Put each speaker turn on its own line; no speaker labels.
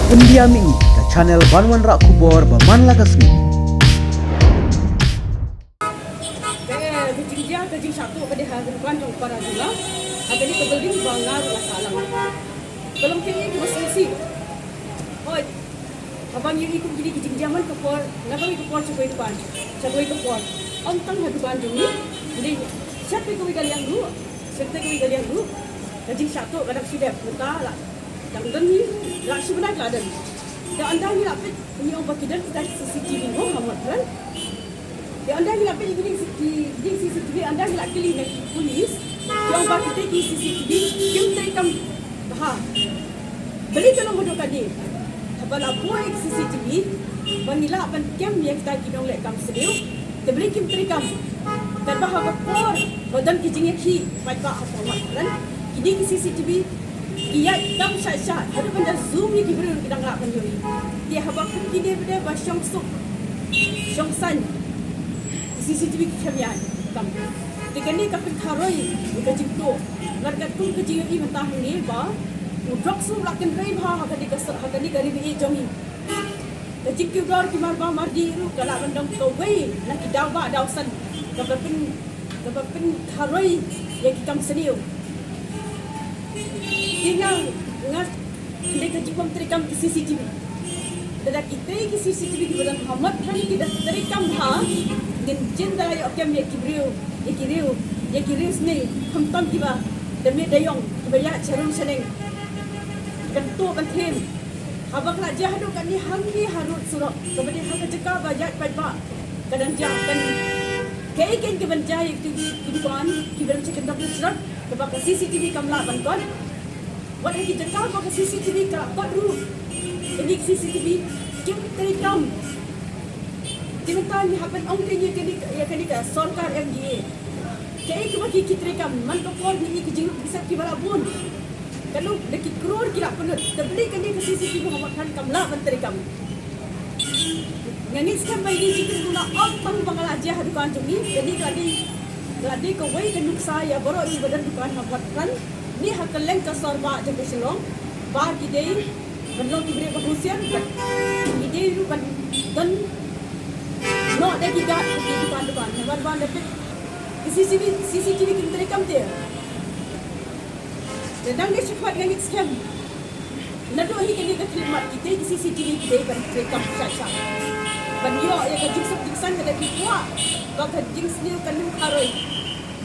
Undiami ke channel Banwan Rak Kubor Baman Lagasmi.
Kejing kejing satu pada hari kandung para juga. Ada ni kebelding bangar masalah. Belum kini kita solusi. Oh, abang yang ikut jadi kejing zaman kepor, nak kami kepor cakap itu kepor. Antang hadu kandung ni, jadi siapa kau kalian dulu, siapa kau kalian dulu. Kejing satu kadang sudah muka lah. Yang demi lah sebenarnya ada. Dan anda ni apa? Ini orang kita dari CCTV oh amat kan? Yang anda ni apa? Ini CCTV anda ni lagi ni polis. Yang orang kita di CCTV kita ikam bah. Beli kalau mudah kadi. Kalau boleh CCTV, bangilah apa kem yang kita kita oleh kam sedih. Tebeli kim terikam. Dan bahawa kor badan kijingnya ki baik apa kan? Kini CCTV ia tam syat ada benda zoom ni kita kita ngelakkan juri dia habaq kini benda basyong suk syong san CCTV kamian kam tikani kapit tharoi ka jingto larkat kum ka jingi mentah ni ba udrak su lakin rei bha hakani gari bi jomi ka jingki dor ki mar ba mar di ru kala bandang ko wei nak daw ba daw san kapin tharoi ya ki kam seniu tinggal ngat mereka jipam terikam di CCTV. Dan kita di CCTV di badan Muhammad hari kita terikam dengan cinta yang kami ya kiriu sini hamtam kita demi dayong kebaya cerun seneng kentu penting habaq nak jahdu kan ni hangi harut surat kemudian hak cekap bajak pai kadang kan kaikin ke benjai itu kan kita cekap dapat surat kebak CCTV kamla bantuan. Walau kita tahu bahawa CCTV kalau kau dulu, ini CCTV kita terekam. Kita ni happen orang ni kini sarkar MDA. Jadi kita bagi kita terekam, man kau ni kejeng bisa kita pun. Kalau deki crore kita penat, terbeli kini ke CCTV Muhammad kamla terekam. Yang ni sekarang bagi kita guna apa pengalaman hadu kantung ni, jadi kali kau wei kenuk saya baru ini badan dukan Muhammad kan. Ni hak leng ka sorba je keselong ba kidei benlo kibre bahusian kidei ru kan dan no de kiga di dukan nabar ban de CCTV kin terekam te sedang ni cepat dengan scam nado hi kini ka khidmat kita di CCTV kidei ban terekam sat ban yo ya ka jiksan ka de kitwa ba ka jingsni kan haroi